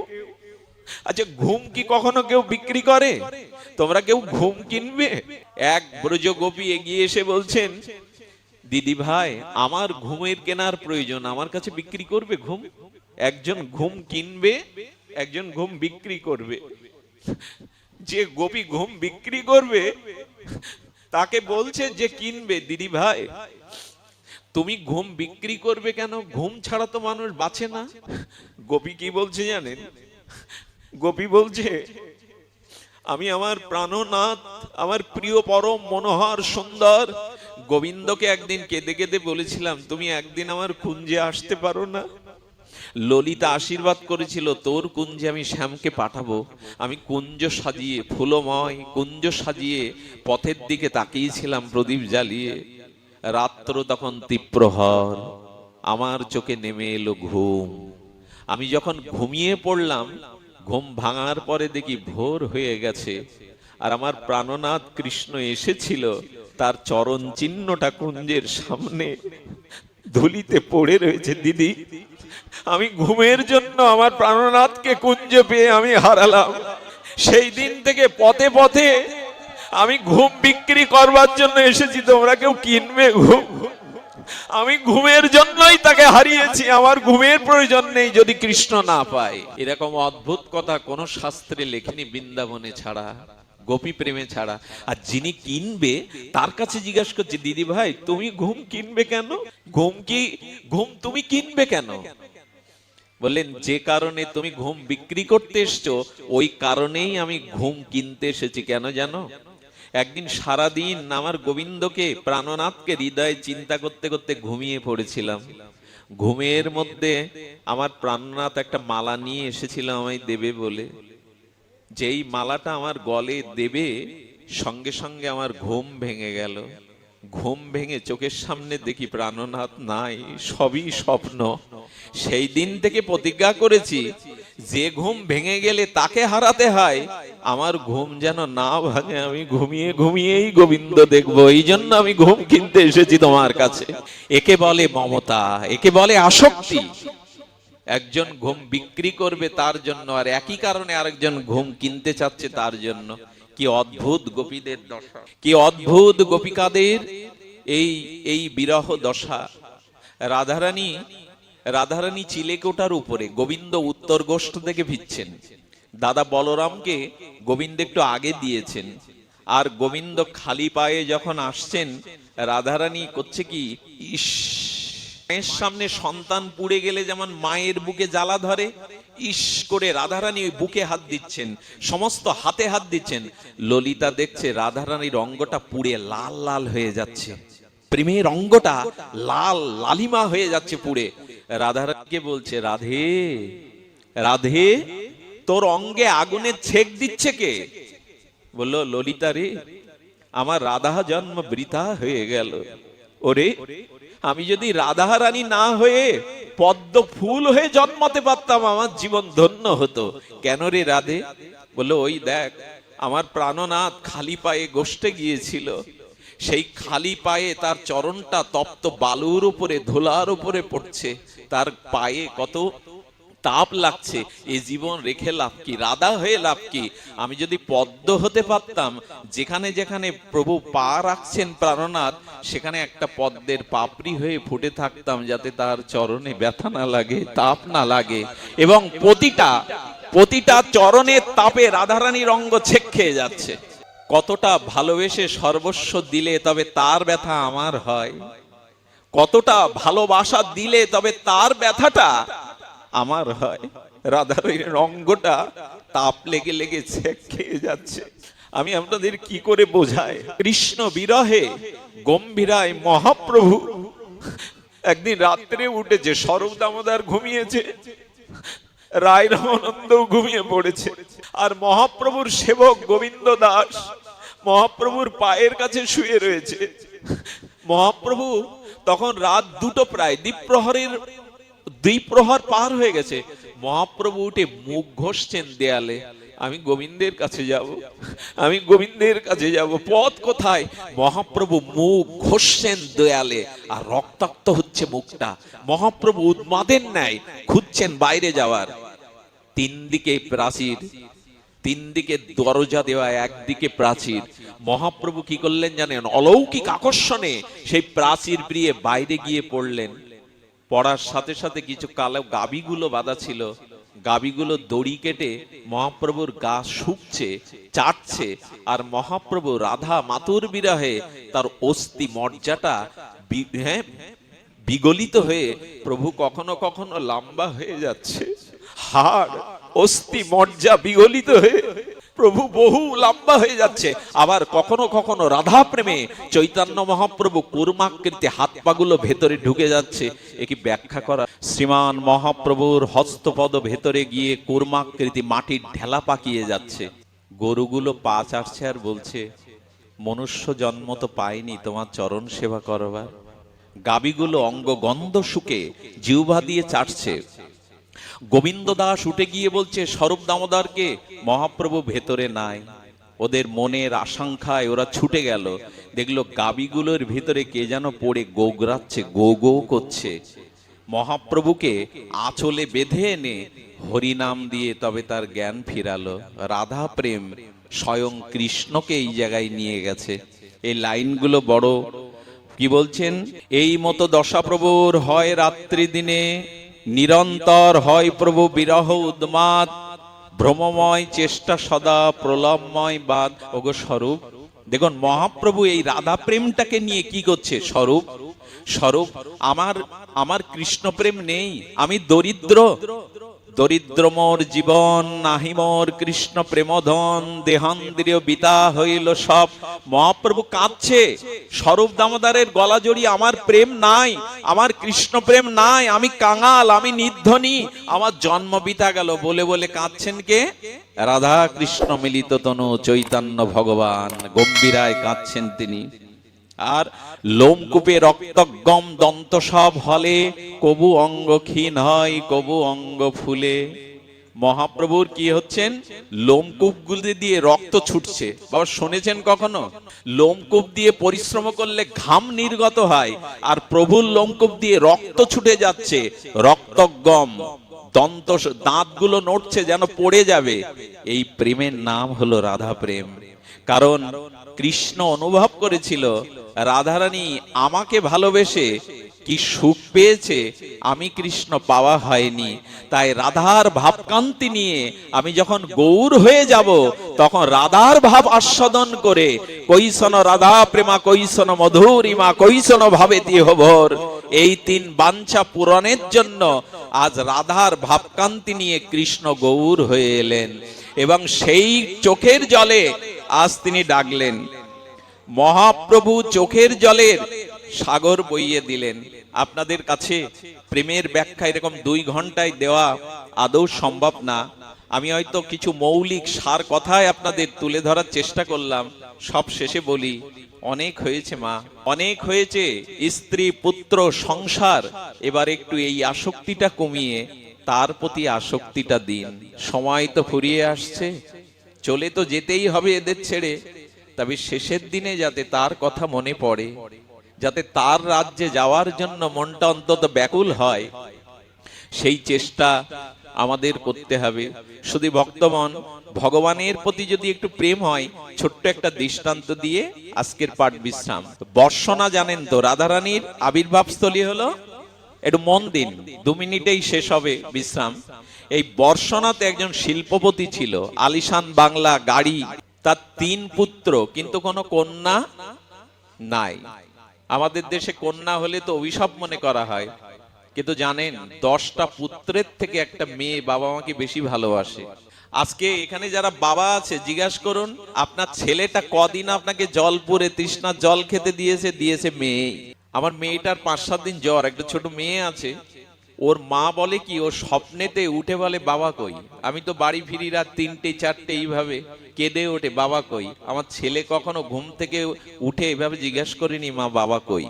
আচ্ছা, ঘুম কি কখনো কেউ বিক্রি করে? তোমরা কেউ ঘুম কিনবে? এক ব্রজ গোপী এগিয়ে এসে বলছেন, দিদি ভাই, আমার ঘুমের কেনার প্রয়োজন, আমার কাছে বিক্রি করবে ঘুম? একজন ঘুম কিনবে, একজন ঘুম বিক্রি করবে। যে গোপী ঘুম বিক্রি করবে তাকে বলছে যে কিনবে, দিদি ভাই তুমি ঘুম বিক্রি করবে কেন? ঘুম ছাড়া তো মানুষ বাঁচে না। গোপী কি বলছে জানেন? গোপী বলছে, আমি আমার প্রাণনাথ, আমার প্রিয় পরম মনোহর সুন্দর গোবিন্দকে একদিন কেঁদে কেঁদে বলেছিলাম, তুমি একদিন আমার কুঞ্জে আসতে পারো না? ললিতা আশীর্বাদ করেছিল তোর কুঞ্জে আমি শ্যামকে পাঠাবো। আমি কুঞ্জ সাজিয়ে, ফুলময় কুঞ্জ সাজিয়ে পথের দিকে তাকিয়েছিলাম প্রদীপ জ্বালিয়ে। রাত্র তখন তীব্রহর, আমার চোখে নেমে এলো ঘুম। আমি যখন ঘুমিয়ে পড়লাম, ঘুম ভাঙার পরে দেখি ভোর হয়ে গেছে, আর আমার প্রাণনাথ কৃষ্ণ এসেছিল, তার চরণ চিহ্নটা কুঞ্জের সামনে ধুলিতে পড়ে রয়েছে। দিদি, আমি ঘুমের জন্য আমার প্রাণনাথকে কুঞ্জে পেয়ে আমি হারালাম। সেই দিন থেকে পথে পথে আমি ঘুম বিক্রি করবার জন্য এসেছি, তোমরা কেউ কিনবে ঘুম? আমি ঘুমের জন্যই তাকে হারিয়েছি, আমার ঘুমের প্রয়োজন নেই যদি কৃষ্ণ না পায়। এরকম অদ্ভুত কথা কোন শাস্ত্রে লেখেনি বৃন্দাবনে ছাড়া, গোপী প্রেমে ছাড়া। আর যিনি কিনবে তার কাছে জিজ্ঞাসা করছে, দিদি ভাই তুমি ঘুম কিনবে কেন? ঘুম তুমি কিনবে কেন? বললেন, যে কারণে তুমি ঘুম বিক্রি করতে এসছো ওই কারণেই আমি ঘুম কিনতে এসেছি। কেন জানো? একদিন সারাদিন আমার গোবিন্দকে, প্রাণনাথকে হৃদয়ে চিন্তা করতে করতে ঘুমিয়ে পড়েছিলাম। ঘুমের মধ্যে আমার প্রাণনাথ একটা মালা নিয়ে এসেছিল আমায় দেবে বলে। যেই মালাটা আমার গলে দেবে, সঙ্গে সঙ্গে আমার ঘুম ভেঙে গেল। ঘুম ভেঙে চোখের সামনে দেখি প্রাণনাথ নাই, সবই স্বপ্ন। সেই দিন থেকে প্রতিজ্ঞা করেছি, যে ঘুম ভেঙে গেলে তাকে হারাতে হয়, আমার ঘুম যেন না ভাঙে। আমি ঘুমিয়ে ঘুমিয়েই গোবিন্দ দেখবো। এই জন্য আমি ঘুম কিনতে এসেছি তোমার কাছে। একে বলে মমতা, একে বলে আসক্তি। একজন ঘুম বিক্রি করবে তার জন্য, আর একই কারণে আরেকজন ঘুম কিনতে চাচ্ছে তার জন্য। কি অদ্ভুত গোপীদের দশা, কি অদ্ভুত গোপিকাদের এই বিরহ দশা। রাধারানী চিলেকোটার উপরে, গোবিন্দ উত্তর গোষ্ঠ থেকে ফিরছেন। দাদা বলরামকে গোবিন্দ একটু আগে দিয়েছেন, আর গোবিন্দ খালি পায়ে যখন আসছেন, রাধারানী করছে কি, ইস, মায়ের সামনে সন্তান পুড়ে গেলে যেমন মায়ের বুকে জ্বালা ধরে, ইস করে রাধারানী ওই বুকে হাত দিচ্ছেন, সমস্ত হাতে হাত দিচ্ছেন। ললিতা দেখছে রাধারানীর অঙ্গটা পুড়ে লাল লাল হয়ে যাচ্ছে, প্রেমের অঙ্গটা লাল লালিমা হয়ে যাচ্ছে পুড়ে। রাধারানীকে বলছে, রাধে রাধে, তোর অঙ্গে আগুনের ছেক দিচ্ছে কে? বলল, ললিতা রে, আমার রাধা জন্ম বৃথা হয়ে গেল। ওরে, আমি যদি রাধা রানী না হয়ে পদ্ম ফুল হয়ে জন্মাতে পারতাম, আমার জীবন ধন্য হতো। কেন রে রাধে? বললো, ওই দেখ, আমার প্রাণনাথ খালি পায়ে গোষ্ঠে গিয়েছিল, সেই খালি পায়ে তার চরণটা তপ্ত বালুর উপরে, ধুলার উপরে পড়ছে, তার পায়ে কত তাপ লাগছে। এই জীবন রেখে লাভ কি? রাধা হয়ে লাভ কি? আমি যদি পদ্ম হতে পারতাম, যেখানে যেখানে প্রভু পা রাখছেন প্রাণনাথ, সেখানে একটা পদ্মের পাপড়ি হয়ে ফুটে থাকতাম, যাতে তার চরণে ব্যথা না লাগে, তাপ না লাগে। এবং প্রতিটা চরণের তাপে রাধারানীর অঙ্গ ছেক খেয়ে যাচ্ছে। কতটা ভালোবেসে সর্বস্ব দিলে তবে তার ব্যথা আমার হয়, কতটা ভালোবাসা দিলে তবে তার ব্যথাটা আমার হয়। রাধারানীর অঙ্গটা তাপ লেগে লেগে ছেক খেয়ে যাচ্ছে। আমি আপনাদের কি করে বোঝাই? কৃষ্ণ বিরহে গম্ভীরায় মহাপ্রভু একদিন রাত্রে উঠেছে, স্বরূপ দামোদর ঘুমিয়েছে, রায় রামানন্দ ঘুমিয়ে পড়েছে, আর মহাপ্রভুর সেবক গোবিন্দ দাস মহাপ্রভুর পায়ের কাছে শুয়ে রয়েছে। মহাপ্রভু তখন রাত দুটো, প্রায় দ্বিপ্রহর পার হয়ে গেছে। মহাপ্রভু উঠে মুখ ঘষছেন দেয়ালে, আমি গোবিন্দের কাছে যাব, আমি গোবিন্দের কাছে যাব। পথ কোথায়? মহাপ্রভু মুখ ঘষছেন দেয়ালে, আর রক্তাক্ত হচ্ছে মুখটা। মহাপ্রভু উন্মাদের ন্যায় খুঁজছেন বাইরে যাওয়ার। তিন দিকে প্রাচীর, তিন দিকে দরজা দেওয়া, একদিকে প্রাচীর। মহাপ্রভু কি করলেন জানেন? অলৌকিক আকর্ষণে সেই প্রাচীর পেরিয়ে বাইরে গিয়ে পড়লেন। পড়ার সাথে সাথে কিছু কালো গাবিগুলো বাঁধা ছিল, গাবিগুলো দড়ি কেটে মহাপ্রভুর গা শুকছে, চাটছে। আর মহাপ্রভু রাধা মাতুর বিরহে তার অস্থি মজ্জাটা বিগলিত হয়ে, প্রভু কখনো কখনো লম্বা হয়ে যাচ্ছে, হাড় অস্থি মজ্জা বিগলিত হয়ে প্রভু বহু লম্বা হয়ে যাচ্ছে। আবার কখনো কখনো রাধা প্রেমে চৈতন্য মহাপ্রভু কুর্মাকৃতি হাত পাগুলো ভেতরে ঢুকে যাচ্ছে। এ কি ব্যাখ্যা করা? শ্রীমান মহাপ্রভুর হস্তপদ ভেতরে গিয়ে কুর্মাকৃতি মাটির ঢেলা পাকিয়ে যাচ্ছে। গরুগুলো পা চাটছে আর বলছে, মনুষ্য জন্ম তো পাইনি তোমার চরণ সেবা করবার। গাবিগুলো অঙ্গ গন্ধ শুকে জিহ্বা দিয়ে চাটছে। গোবিন্দ দাস উঠে গিয়ে বলছে, স্বরূপ দামোদরকে মহাপ্রভু ভেতরে নাই। ওদের মনের আশঙ্কায় ওরা ছুটে গেল, দেখলো গাবিগুলোর ভিতরে কে যেন পড়ে গোগরাচ্ছে, গো গো করছে। মহাপ্রভুকে আঁচলে বেঁধে এনে হরিনাম দিয়ে তবে তার জ্ঞান ফিরালো। রাধা প্রেম স্বয়ং কৃষ্ণকে এই জায়গায় নিয়ে গেছে। এই লাইনগুলো বড়। কি বলছেন? এই মতো দশা প্রভুর হয় রাত্রি দিনে, নিরন্তর হয় প্রভু বিরহ উন্মাদ, ভ্রমময় চেষ্টা সদা প্রলম্বময় বাদ। ওগো স্বরূপ, দেখুন মহাপ্রভু এই রাধা প্রেমটাকে নিয়ে কি করছে? স্বরূপ, স্বরূপ আমার কৃষ্ণ প্রেম নেই, আমি দরিদ্র, দরিদ্র মোর জীবন, নাহি মোর কৃষ্ণ প্রেমধন, দেহান্দ্রিয় বিতা হইল সব। মহাপ্রভু কাঁদছে, স্বরূপ দামোদরের গলা জড়িয়ে, আমার প্রেম নাই, আমার কৃষ্ণ প্রেম নাই, আমি কাঙাল, আমি নির্ধনী, আমার জন্ম বিতা গেল। বলে বলে কাঁদছেন কে? রাধা কৃষ্ণ মিলিত তনু চৈতন্য ভগবান, গম্ভীরায় কাঁদছেন তিনি। আর লোমকূপে রক্তগম দন্ত সব হলে, কবু অঙ্গ ক্ষীণ হয়, কবু অঙ্গ ফুলে। মহাপ্রভুর কি হচ্ছেন? লোমকূপ গুলি দিয়ে রক্ত ছুটছে। বাবা শুনেছেন কখনো? লোমকূপ দিয়ে পরিশ্রম করলে ঘাম নির্গত হয়, আর প্রভুর লোমকূপ দিয়ে রক্ত ছুটে যাচ্ছে, রক্তগম, দন্ত দাঁতগুলো নড়ছে যেন পড়ে যাবে। এই প্রেমের নাম হলো রাধা প্রেম। কারণ কৃষ্ণ অনুভব করেছিল রাধারানী আমাকে ভালোবেসে কি সুখ পেয়েছে, আমি কৃষ্ণ পাওয়া হয়নি। তাই রাধার ভাবকান্তি নিয়ে আমি যখন গৌর হয়ে যাব, তখন রাধার ভাব আস্বাদন করে কৈসন রাধা প্রেমা, কৈসন মধুরিমা, কৈসন ভাবে দিহভর, এই তিন বাঞ্ছা পূরণের জন্য আজ রাধার ভাবকান্তি নিয়ে কৃষ্ণ গৌর হয়ে এলেন। এবং সেই চোখের জলে আজ তিনি ডাকলেন। মহাপ্রভু চোখের জলের সাগর বইয়ে দিলেন। আপনাদের কাছে প্রেমের ব্যাখ্যা এরকম 2 ঘন্টায় দেওয়া আদৌ সম্ভব না। আমি হয়তো কিছু মৌলিক সার কথায় আপনাদের তুলে ধরার চেষ্টা করলাম। সব শেষে বলি, অনেক হয়েছে মা, অনেক হয়েছে, স্ত্রী পুত্র সংসার। এবার একটু এই আসক্তিটা কমিয়ে তার প্রতি আসক্তিটা দিন। সময় তো ফুরিয়ে আসছে, চলে তো যেতেই হবে এদের ছেড়ে। তবে শেষের দিনে যাতে তার কথা মনে পড়ে, যাতে তার রাজ্যে যাওয়ার জন্য মনটা অন্তত ব্যাকুল হয়, সেই চেষ্টা আমাদের করতে হবে। শুধু ভক্তগণ, ভগবানের প্রতি যদি একটু প্রেম হয়, ছোট্ট একটা দৃষ্টান্ত দিয়ে আজকের পাঠ বিশ্রাম। বর্ষনা জানেন তো, রাধারানীর আবির্ভাব স্থলী হলো, একটু মন দিন, 2 মিনিটেই শেষ হবে বিশ্রাম। এই বর্ষনাতে একজন শিল্পপতি ছিল, আলিশান বাংলা গাড়ি, তার 3 পুত্র, কিন্তু কোনো কন্যা নাই। আমাদের দেশে কন্যা হলে তো অভিশাপ মনে করা হয়, কিন্তু জানেন 10টা পুত্রের থেকে একটা মেয়ে বাবা মাকে বেশি ভালোবাসে। আজকে এখানে যারা বাবা আছে, জিজ্ঞাসা করুন আপনার ছেলেটা কদিন আপনাকে জল পুরে তৃষ্ণার জল খেতে দিয়েছে মেয়ে। আমার মেয়েটার 5-7 দিন জ্বর, একটা ছোট মেয়ে আছে। ওর মা বলে কি, ও স্বপ্নেতে উঠে বলে বাবা কই। আমি তো বাড়ি ফিরি রাত 3টে-4টে, এইভাবে কেঁদে ওঠে বাবা কই। আমার ছেলে কখনো ঘুম থেকে উঠে এভাবে জিজ্ঞাসা করেনি মা বাবা কই।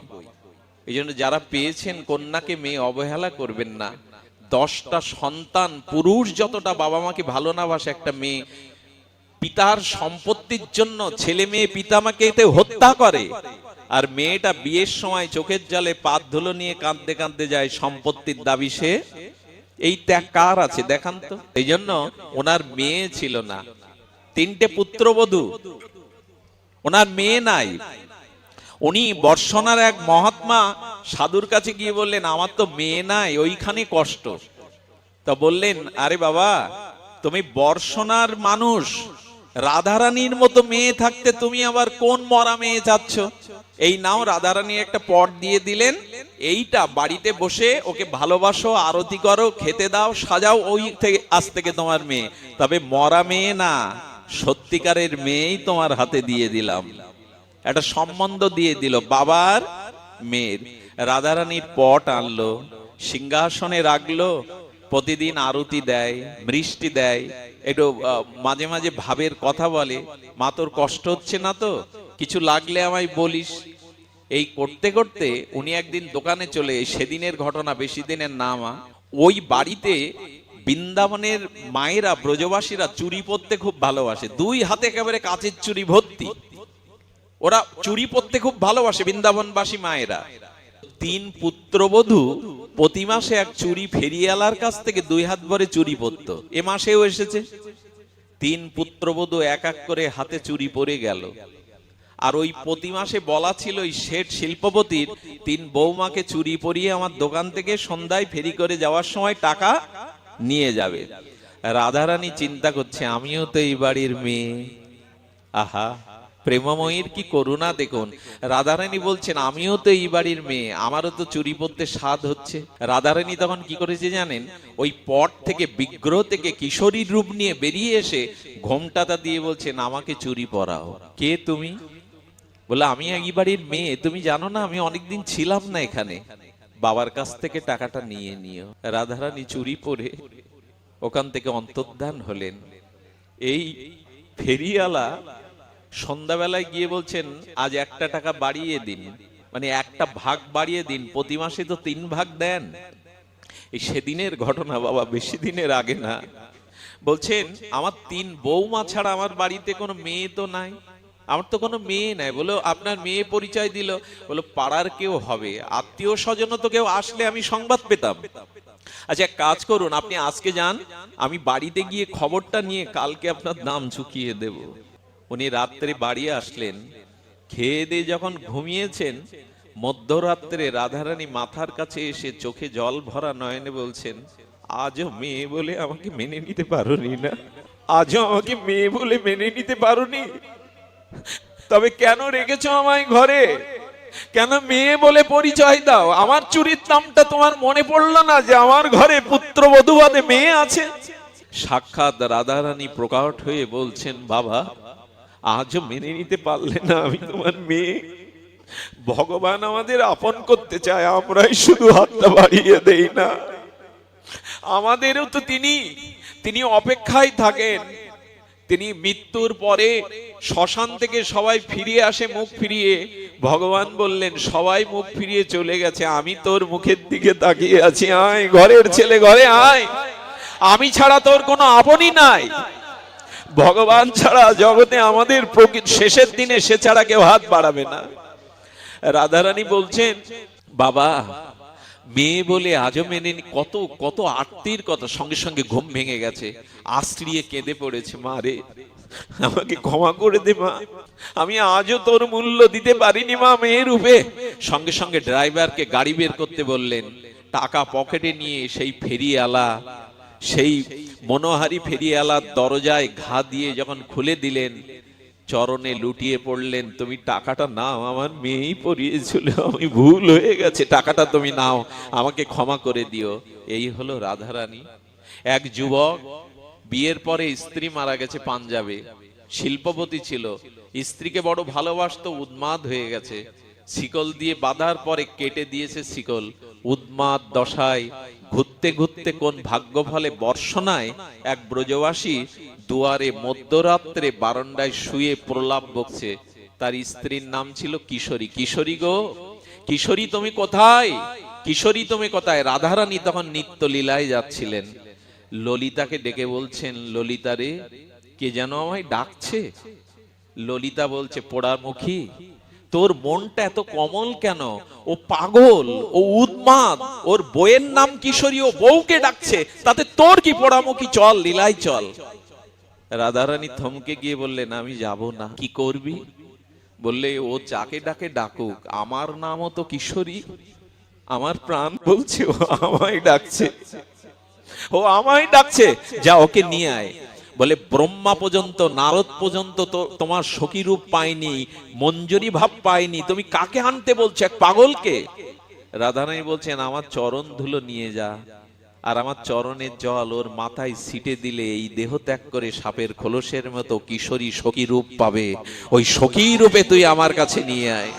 এই জন্য যারা পেয়েছেন কন্যাকে, মেয়ে অবহেলা করবেন না। 10টা সন্তান, পুরুষ যতটা বাবা মাকে ভালো না বাসে, একটা মেয়ে পিতার সম্পত্তির জন্য ছেলে মেয়ে পিতামাকে হত্যা করে। আর মেয়েটা বিয়ের সময় চোখের জলে পাত ধুলো নিয়ে কাঁদতে কাঁদতে যায়, সম্পত্তির দাবি সে। এই ত্যাগ কার আছে দেখান তো। এই জন্য ওনার মেয়ে ছিল না, 3টে পুত্রবধূ, ওনার মেয়ে নাই। উনি বর্ষনার এক মহাত্মা সাধুর কাছে গিয়ে বললেন, আমার তো মেয়ে নাই, ওইখানে কষ্ট। তা বললেন, আরে বাবা, তুমি বর্ষনার মানুষ, রাধারানীর মতো মেয়ে থাকতে তুমি আবার কোন মরা মেয়ে চাচ্ছ? এই নাও, রাধারানী একটা পট দিয়ে দিলেন, এইটা বাড়িতে বসে ওকে ভালোবাসো, আরতি করো, খেতে দাও, সাজাও, ওই থেকে আজ থেকে তোমার মেয়ে। তবে মরা মেয়ে না, সত্যিকারের মেয়েই তোমার হাতে দিয়ে দিলাম। একটা সম্বন্ধ দিয়ে দিল বাবার মেয়ের। রাধারানীর পট আনলো, সিংহাসনে রাখলো, প্রতিদিন আরতি দেয়, মিষ্টি দেয়, একটু মাঝে মাঝে ভাবের কথা বলে, মা তোর কষ্ট হচ্ছে না তো, কিছু লাগলে আমায় বলিস। এই করতে করতে উনি একদিন দোকানে চলে, সেদিনের ঘটনা, বেশি দিনের না মা, ওই বাড়িতে বৃন্দাবনের মায়েরা, ব্রজবাসীরা চুরি পরতে খুব ভালোবাসে, দুই হাতে একেবারে কাচের চুরি ভর্তি, ওরা চুরি পরতে খুব ভালোবাসে বৃন্দাবনবাসী মায়েরা। তিন পুত্রবধূ প্রতি মাসে এক চুরি ফেরিয়ালার কাছ থেকে দুই হাত ভরে চুরি পরতো। এ মাসেও এসেছে, তিন পুত্রবধূ এক এক করে হাতে চুরি পরে গেল। আর ওই প্রতি মাসে বলা ছিল ওই শেঠ শিল্পপতির, তিন বৌমাকে চুরি পরিয়ে আমার দোকান থেকে সন্ধ্যায় ফেরি করে যাওয়ার সময় টাকা নিয়ে যাবে। রাধারানী চিন্তা করছে, আমিও তো এই বাড়ির মেয়ে। আহা, প্রেমময়ীর কি করুণা দেখুন। রাধারানী বলছেন, আমিও তো এই বাড়ির মেয়ে, আমারও তো চুরি পরতে স্বাদ হচ্ছে। রাধারানী তখন কি করেছে জানেন? ওই পট থেকে, বিগ্রহ থেকে কিশোরীর রূপ নিয়ে বেরিয়ে এসে ঘোমটাটা দিয়ে বলছেন, আমাকে চুরি পরাও। কে তুমি? বলে, আমি এই বাড়ির মেয়ে, তুমি জানো না আমি অনেকদিন ছিলাম না এখানে, বাবার কাছ থেকে টাকাটা নিয়ে নিও। রাধারানী চুরি পরে ওখান থেকে অন্তর্ধান হলেন। এই ফেরিওয়ালা সন্ধ্যাবেলায় গিয়ে বলছেন, আজ একটা টাকা বাড়িয়ে দিন, মানে একটা ভাগ বাড়িয়ে দিন, প্রতি মাসে তো 3 ভাগ দেন। এই সেদিনের ঘটনা বাবা, বেশি দিনের আগে না। বলছেন, আমার 3 বৌমা ছাড়া আমার বাড়িতে কোনো মেয়ে তো নাই, আমার তো কোনো মেয়ে নাই। বলো, আপনার মেয়ে পরিচয় দিল, বলো পাড়ার কেউ হবে, আত্মীয় স্বজন তো কেউ আসলে আমি সংবাদ পেতাম। আচ্ছা, এক কাজ করুন, আপনি আজকে যান, আমি বাড়িতে গিয়ে খবরটা নিয়ে কালকে আপনার নাম চুকিয়ে দেব। উনি রাত্রে বাড়ি আসলেন, খেয়ে দিয়ে যখন ঘুমিয়েছেন, মধ্যরাত্রে রাধারানী মাথার কাছে এসে চোখে জল ভরা নয়নে বলছেন, আজও মেয়ে বলে আমাকে মেনে নিতে পারোনি না, আজও আমাকে মেয়ে বলে মেনে নিতে পারোনি, তবে কেন রেখেছো আমায় ঘরে? কেন মেয়ে বলে পরিচয় দাও? আমার চুরির নামটা তোমার মনে পড়লো না যে আমার ঘরে পুত্রবধূ বাদে মেয়ে আছে? সাক্ষাৎ রাধারানী প্রকট হয়ে বলছেন, বাবা আজও মেনে নিতে পারলে না আমি তোমার মেয়ে? ভগবান আমাদের আপন করতে চায়, আমরাই শুধু হাতটা বাড়িয়ে দেই না। আমাদেরও তো তিনি অপেক্ষায় থাকেন। তিনি মৃত্যুর পরে শ্মশান থেকে সবাই ফিরে আসে মুখ ফিরিয়ে। ভগবান বললেন, সবাই মুখ ফিরিয়ে চলে গেছে, আমি তোর মুখের দিকে তাকিয়ে আছি, আয় ঘরের ছেলে ঘরে আয়, আমি ছাড়া তোর কোনো আপনই নাই। ভগবান ছাড়া জগতে আমাদের শেষের দিনে সে ছাড়া কেউ হাত বাড়াবে না। রাধারানী বলছেন, বাবা মেয়ে বলে আজও মেনে, কত কত আরতির কথা, সঙ্গে সঙ্গে ঘুম ভেঙে গেছে, আশ্রিয়ে কেঁদে পড়েছে, মা রে আমাকে ক্ষমা করে দে মা, আমি আজও তোর মূল্য দিতে পারিনি মা মেয়ের রূপে। সঙ্গে সঙ্গে ড্রাইভারকে গাড়ি বের করতে বললেন। টাকা পকেটে নিয়ে সেই ফেরিওয়ালা, সেই মনোহারী ফেরিওয়ালার দরজায় ঘা দিয়ে যখন খুলে দিলেন, চরণে লুটিয়ে পড়লেন, তুমি টাকাটা নাও, আমার মেয়েই পরিয়েছিল, আমি ভুল হয়ে গেছে, টাকাটা তুমি নাও, আমাকে ক্ষমা করে দিও। এই হলো রাধারানী। এক যুবক বিয়ের পরে স্ত্রী মারা গেছে পাঞ্জাবে, শিল্পপতি ছিল, স্ত্রীকে বড় ভালোবাসতো, উন্মাদ হয়ে গেছে, শিকল দিয়ে বাঁধার পরে কেটে দিয়েছে শিকল। উন্মাদ দশায় ঘুরতে ঘুরতে কোন ভাগ্য ফলে বর্ষণায় এক ব্রজবাসী দুয়ারে মধ্যরাত্রে বারান্দায় শুয়ে প্রলাপ বকছে। তার স্ত্রীর নাম ছিল কিশোরী। কিশোরী গো, কিশোরী তুমি কোথায়? কিশোরী তুমি কোথায়? রাধারানী তখন নিত্য লীলায় যাচ্ছিলেন। ললিতাকে ডেকে বলছেন, ললিতা রে, কে যেন আমায় ডাকছে। ললিতা বলছে, পোড়ামুখী, তোর মনটা এত কমল কেন? ও পাগল, ও উন্মাদ, ওর বউয়ের নাম কিশোরী, ও বউকে ডাকছে, তাতে তোর কি? পোড়ামুখী, চল লীলায় চল। রাধারানী থমকে গিয়ে বললেন, আমি যাব না। কি করবি? বললে, ও যাকে ডাকে ডাকুক, আমার নামও তো কিশোরী, আমার প্রাণ বলছে ও আমায় ডাকছে, ও আমায় ডাকছে, যা ওকে নিয়ে আয়। বলে, ব্রহ্মা পর্যন্ত, নারদ পর্যন্ত তো তোমার সখী রূপ পায়নি, মঞ্জুরি ভাব পায়নি, তুমি কাকে আনতে বলছো? এক পাগলকে। রাধারানী বলছেন, আমার চরণ ধুলো নিয়ে যা, আর আমার চরণের জল ওর মাথায় ছিটে দিলে এই দেহ ত্যাগ করে সাপের খোলসের মতো কিশোরী সখী রূপ পাবে। ওই সখী রূপে তুই আমার কাছে নিয়ে আয়।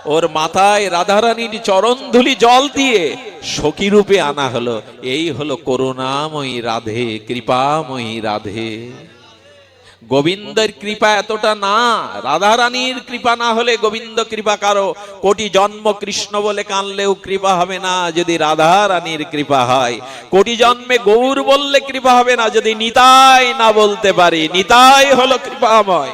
ওর মাথায় রাধারানীর চরণ ধুলি জল দিয়ে সখী রূপে আনা হলো। এই হলো করুণাময়ী রাধে, কৃপাময়ী রাধে। গোবিন্দের কৃপা এতটা না, রাধারানীর কৃপা না হলে গোবিন্দ কৃপা কারো। কোটি জন্ম কৃষ্ণ বলে কানলেও কৃপা হবে না যদি রাধারানীর কৃপা হয়। কোটি জন্মে গৌর বললে কৃপা হবে না যদি নিতাই না বলতে পারি। নিতাই হলো কৃপাময়।